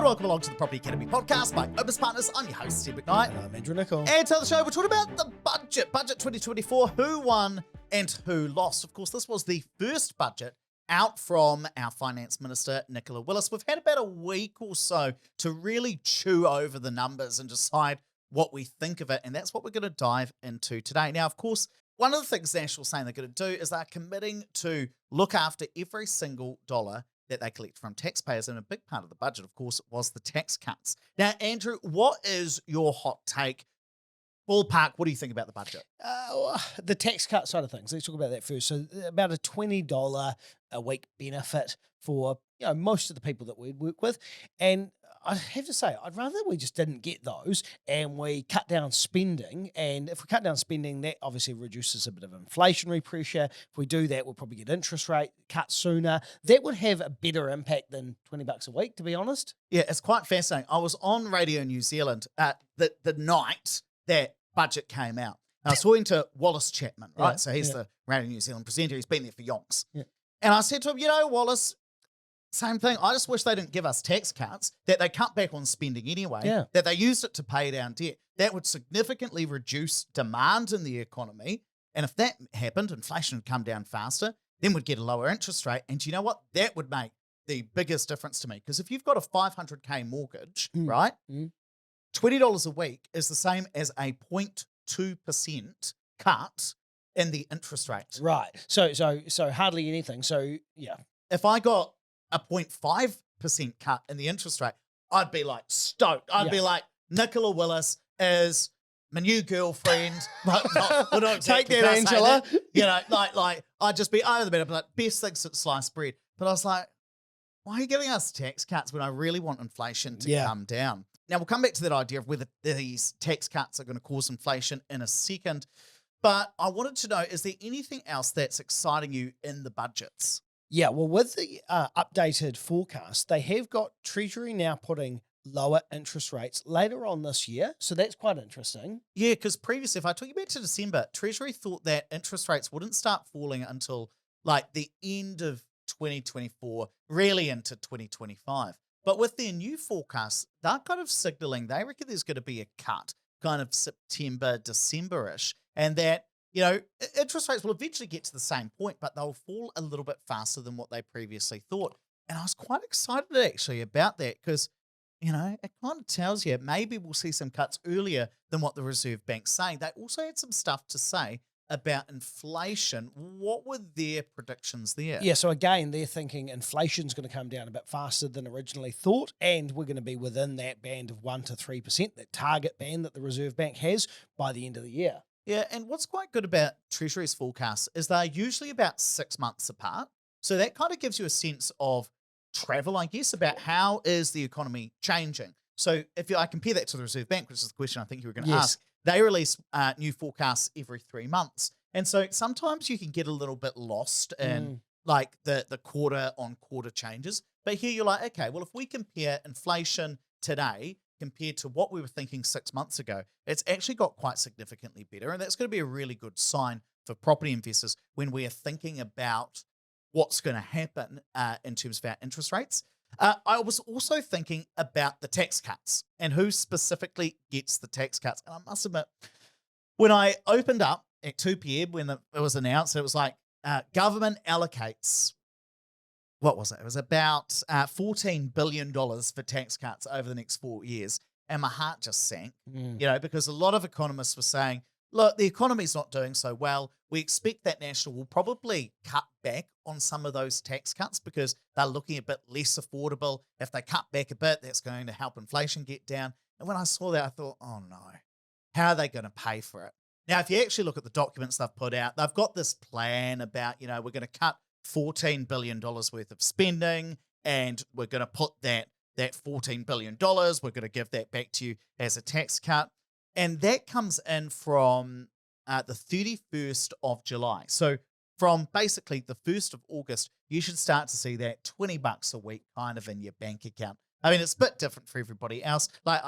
welcome along to the Property Academy podcast by Opus Partners. I'm your host, Steve McKnight. And I'm Andrew Nicola. And to the show, we're talking about the budget 2024, who won and who lost. Of course, this was the first budget out from our Finance Minister, Nicola Willis. We've had about a week or so to really chew over the numbers and decide what we think of it, and that's what we're going to dive into today. Now, of course, one of the things National's saying they're going to do is they're committing to look after every single dollar that they collect from taxpayers, and a big part of the budget, of course, was the tax cuts. Now, Andrew, what is your hot take? Ballpark, what do you think about the budget? The tax cut side of things, let's talk about that first. So about a $20 a week benefit for most of the people that we work with. And I have to say, I'd rather we just didn't get those and we cut down spending. And if we cut down spending, that obviously reduces a bit of inflationary pressure. If we do that, we'll probably get interest rate cut sooner. That would have a better impact than $20 a week, to be honest. Yeah, it's quite fascinating. I was on Radio New Zealand the night that budget came out. I was talking to Wallace Chapman, right? So he's the Radio New Zealand presenter. He's been there for yonks. Yeah. And I said to him, Wallace, same thing. I just wish they didn't give us tax cuts, that they cut back on spending anyway, that they used it to pay down debt. That would significantly reduce demand in the economy. And if that happened, inflation would come down faster, then we'd get a lower interest rate. And you know what? That would make the biggest difference to me. Because if you've got a $500K mortgage, right, $20 a week is the same as a 0.2% cut in the interest rate. Right. So hardly anything. So, yeah. If I got a 0.5% cut in the interest rate, I'd be like stoked. I'd be like, Nicola Willis is my new girlfriend. Well, not Take exactly, that, Angela. Like I'd just be over the bed. I'd be like, best thing since sliced bread. But I was like, why are you giving us tax cuts when I really want inflation to come down? Now, we'll come back to that idea of whether these tax cuts are going to cause inflation in a second. But I wanted to know, is there anything else that's exciting you in the budgets? Yeah, well, with the updated forecast, they have got Treasury now putting lower interest rates later on this year. So that's quite interesting. Yeah, because previously, if I took you back to December, Treasury thought that interest rates wouldn't start falling until like the end of 2024, really into 2025. But with their new forecast, they're kind of signaling they reckon there's going to be a cut kind of September, December-ish, and that interest rates will eventually get to the same point, but they'll fall a little bit faster than what they previously thought. And I was quite excited actually about that because, it kind of tells you maybe we'll see some cuts earlier than what the Reserve Bank's saying. They also had some stuff to say about inflation. What were their predictions there? Yeah, so again, they're thinking inflation's going to come down a bit faster than originally thought, and we're going to be within that band of 1 to 3%, that target band that the Reserve Bank has by the end of the year. Yeah, and what's quite good about Treasury's forecasts is they're usually about 6 months apart. So that kind of gives you a sense of travel, I guess, about how is the economy changing. So if I compare that to the Reserve Bank, which is the question I think you were going to ask, they release new forecasts every 3 months. And so sometimes you can get a little bit lost in like the quarter-on-quarter changes. But here you're like, okay, well, if we compare inflation today compared to what we were thinking 6 months ago, it's actually got quite significantly better. And that's going to be a really good sign for property investors when we are thinking about what's going to happen in terms of our interest rates. I was also thinking about the tax cuts and who specifically gets the tax cuts. And I must admit, when I opened up at 2 p.m. when it was announced, it was like government allocates, what was it? It was about $14 billion for tax cuts over the next 4 years. And my heart just sank, because a lot of economists were saying, look, the economy's not doing so well. We expect that National will probably cut back on some of those tax cuts because they're looking a bit less affordable. If they cut back a bit, that's going to help inflation get down. And when I saw that, I thought, oh no, how are they going to pay for it? Now, if you actually look at the documents they've put out, they've got this plan about, we're going to cut $14 billion worth of spending, and we're going to put that $14 billion, we're going to give that back to you as a tax cut. And that comes in from the 31st of July. So from basically the 1st of August, you should start to see that $20 a week kind of in your bank account. I mean, it's a bit different for everybody else. Like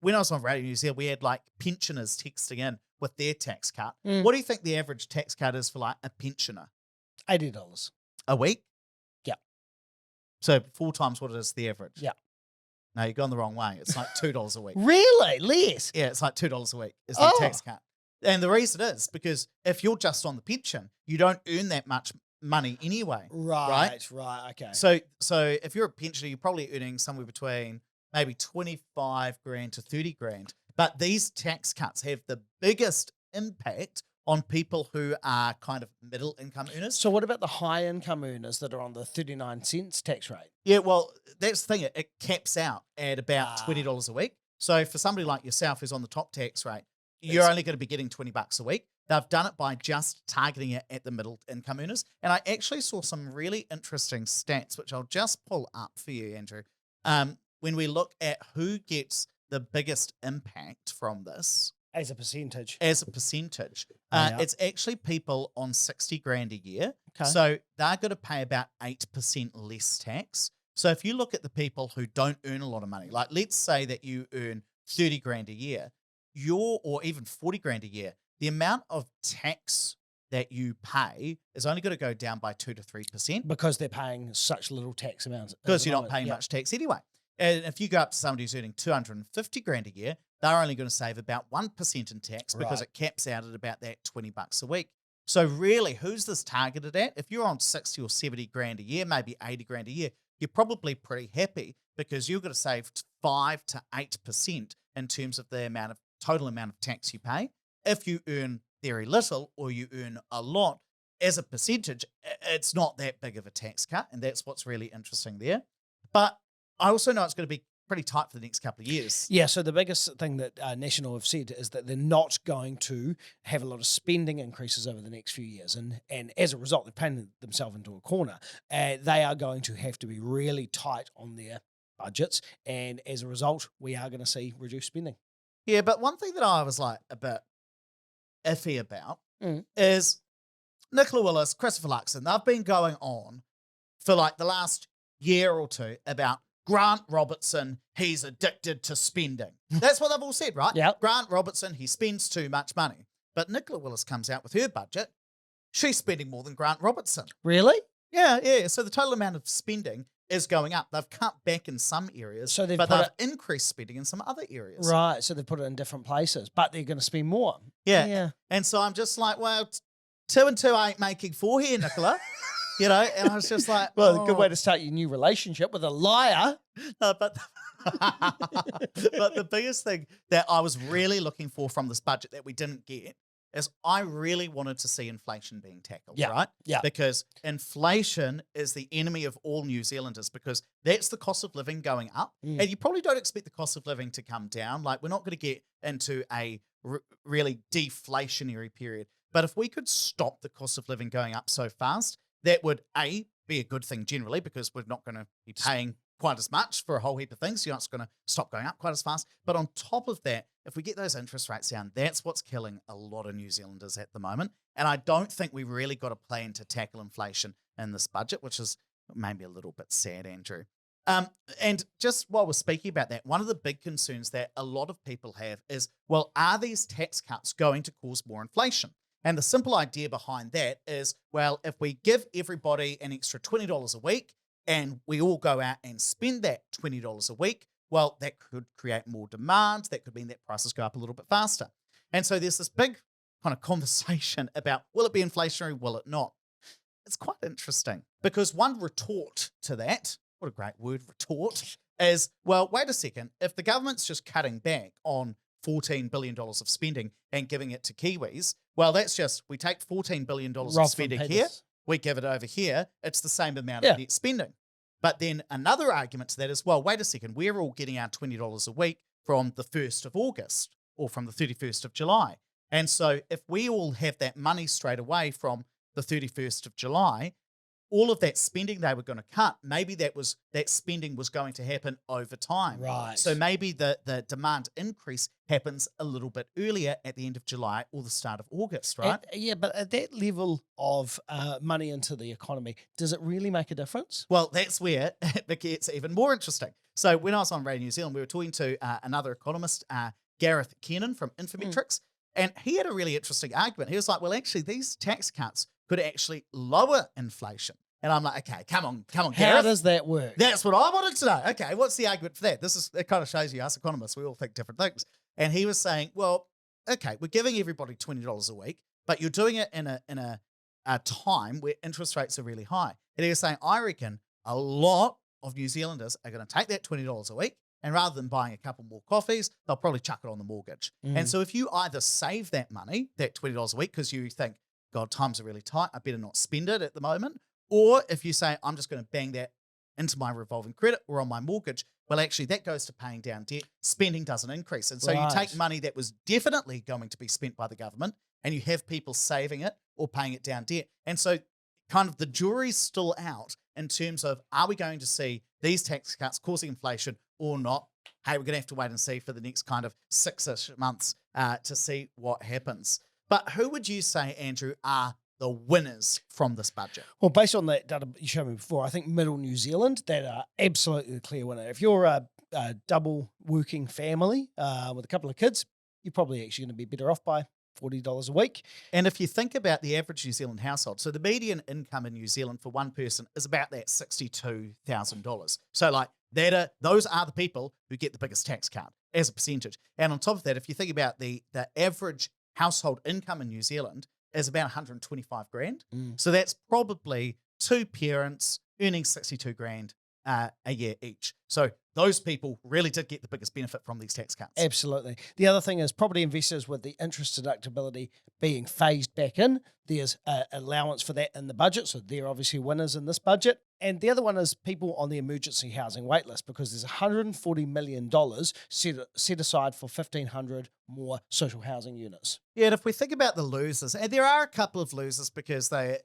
when I was on Radio New Zealand, we had like pensioners texting in with their tax cut. What do you think the average tax cut is for like a pensioner? $80 a week? Yeah. So 4 times what it is the average? Yeah. No, you've gone the wrong way. It's like $2 a week. Really? Less? Yeah, it's like $2 a week is the tax cut. And the reason is because if you're just on the pension, you don't earn that much money anyway. Right, okay. So if you're a pensioner, you're probably earning somewhere between maybe 25 grand to 30 grand. But these tax cuts have the biggest impact on people who are kind of middle income earners. So what about the high income earners that are on the 39 cents tax rate? Yeah, well, that's the thing. It caps out at about $20 a week. So for somebody like yourself who's on the top tax rate, you're only going to be getting $20 a week. They've done it by just targeting it at the middle income earners. And I actually saw some really interesting stats, which I'll just pull up for you, Andrew. When we look at who gets the biggest impact from this. As a percentage. It's actually people on 60 grand a year. Okay. So they're going to pay about 8% less tax. So if you look at the people who don't earn a lot of money, like let's say that you earn 30 grand a year, or even 40 grand a year, the amount of tax that you pay is only going to go down by 2 to 3%. Because they're paying such little tax amounts. Because you're not paying much tax anyway. And if you go up to somebody who's earning 250 grand a year, they're only going to save about 1% in tax because it caps out at about that $20 a week. So really, who's this targeted at? If you're on 60 or 70 grand a year, maybe 80 grand a year, you're probably pretty happy because you're going to save 5 to 8% in terms of the total amount of tax you pay. If you earn very little or you earn a lot, as a percentage, it's not that big of a tax cut, and that's what's really interesting there. But I also know it's going to be pretty tight for the next couple of years. Yeah, so the biggest thing that National have said is that they're not going to have a lot of spending increases over the next few years. And as a result, they've painted themselves into a corner. They are going to have to be really tight on their budgets. And as a result, we are going to see reduced spending. Yeah, but one thing that I was like a bit iffy about is Nicola Willis, Christopher Luxon, they've been going on for like the last year or two about Grant Robertson, he's addicted to spending. That's what they've all said, right? Yeah. Grant Robertson, he spends too much money. But Nicola Willis comes out with her budget. She's spending more than Grant Robertson. Really? Yeah. So the total amount of spending is going up. They've cut back in some areas, but they've increased spending in some other areas. Right, so they've put it in different places, but they're going to spend more. Yeah. And so I'm just like, well, 2 and 2 ain't making 4 here, Nicola. You know, and I was just like, well, a good way to start your new relationship with a liar. No, but the biggest thing that I was really looking for from this budget that we didn't get is I really wanted to see inflation being tackled, right? Yeah. Because inflation is the enemy of all New Zealanders because that's the cost of living going up. And you probably don't expect the cost of living to come down. Like, we're not going to get into a really deflationary period. But if we could stop the cost of living going up so fast, that would, A, be a good thing generally because we're not going to be paying quite as much for a whole heap of things. So you're not going to stop going up quite as fast. But on top of that, if we get those interest rates down, that's what's killing a lot of New Zealanders at the moment. And I don't think we really got a plan to tackle inflation in this budget, which is maybe a little bit sad, Andrew. And just while we're speaking about that, one of the big concerns that a lot of people have is, well, are these tax cuts going to cause more inflation? And the simple idea behind that is, well, if we give everybody an extra $20 a week and we all go out and spend that $20 a week, well, that could create more demand. That could mean that prices go up a little bit faster. And so there's this big kind of conversation about, will it be inflationary? Will it not? It's quite interesting because one retort to that, what a great word, retort, is, well, wait a second. If the government's just cutting back on $14 billion of spending and giving it to Kiwis, well, that's just, we take $14 billion of spending here, we give it over here, it's the same amount of net spending. But then another argument to that is, well, wait a second, we're all getting our $20 a week from the 1st of August or from the 31st of July. And so if we all have that money straight away from the 31st of July, all of that spending they were going to cut, maybe that spending was going to happen over time. Right. So maybe the demand increase happens a little bit earlier at the end of July or the start of August, right? But at that level of money into the economy, does it really make a difference? Well, that's where it gets even more interesting. So when I was on Radio New Zealand, we were talking to another economist, Gareth Kiernan from Infometrics, and he had a really interesting argument. He was like, well, actually, these tax cuts could actually lower inflation. And I'm like, okay, come on, How Gareth. does that work? That's what I wanted to know. Okay, what's the argument for that? It kind of shows you, us economists, we all think different things. And he was saying, well, okay, we're giving everybody $20 a week, but you're doing it in a time where interest rates are really high. And he was saying, I reckon a lot of New Zealanders are going to take that $20 a week, and rather than buying a couple more coffees, they'll probably chuck it on the mortgage. And so if you either save that money, that $20 a week, because you think, God, times are really tight, I better not spend it at the moment. Or if you say, I'm just going to bang that into my revolving credit or on my mortgage, well, actually, that goes to paying down debt. Spending doesn't increase. And so you take money that was definitely going to be spent by the government, and you have people saving it or paying it down debt. And so kind of the jury's still out in terms of, are we going to see these tax cuts causing inflation or not? Hey, we're going to have to wait and see for the next kind of 6-ish months to see what happens. But who would you say, Andrew, are the winners from this budget? Well, based on that data you showed me before, I think middle New Zealand, that are absolutely the clear winner. If you're a double working family with a couple of kids, you're probably actually going to be better off by $40 a week. And if you think about the average New Zealand household, so the median income in New Zealand for one person is about that $62,000. So like those are the people who get the biggest tax cut as a percentage. And on top of that, if you think about the average household income in New Zealand is about 125 grand. So that's probably two parents earning 62 grand a year each. So those people really did get the biggest benefit from these tax cuts. Absolutely. The other thing is property investors with the interest deductibility being phased back in. There's an allowance for that in the budget. So they're obviously winners in this budget. And the other one is people on the emergency housing waitlist, because there's $140 million set aside for 1,500 more social housing units. Yeah, and if we think about the losers, and there are a couple of losers because the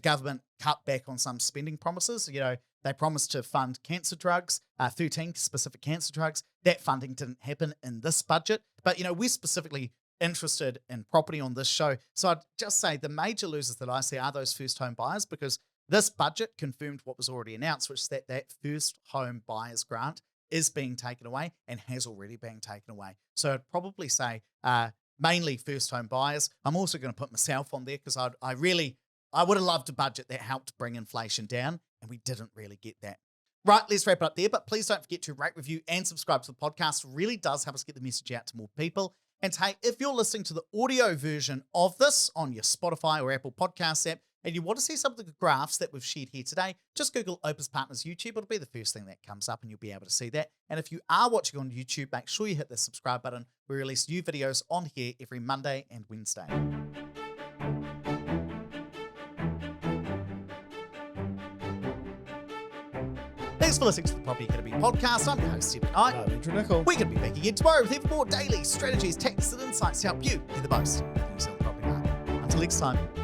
government cut back on some spending promises. You know, they promised to fund cancer drugs, 13 specific cancer drugs. That funding didn't happen in this budget. But, you know, we're specifically interested in property on this show. So I'd just say the major losers that I see are those first home buyers, because this budget confirmed what was already announced, which is that first home buyers grant is being taken away and has already been taken away. So I'd probably say mainly first home buyers. I'm also going to put myself on there because I would have loved a budget that helped bring inflation down, and we didn't really get that. Right, let's wrap it up there, but please don't forget to rate, review, and subscribe to the podcast. It really does help us get the message out to more people. And hey, if you're listening to the audio version of this on your Spotify or Apple Podcasts app, and you want to see some of the graphs that we've shared here today, just Google Opus Partners YouTube. It'll be the first thing that comes up and you'll be able to see that. And if you are watching on YouTube, make sure you hit the subscribe button. We release new videos on here every Monday and Wednesday. Thanks for listening to the Property Academy podcast. I'm your host, Stephen Knight. I'm Andrew Nicola. We're going to be back again tomorrow with even more daily strategies, tactics, and insights to help you get the most of the New Zealand property market. Until next time.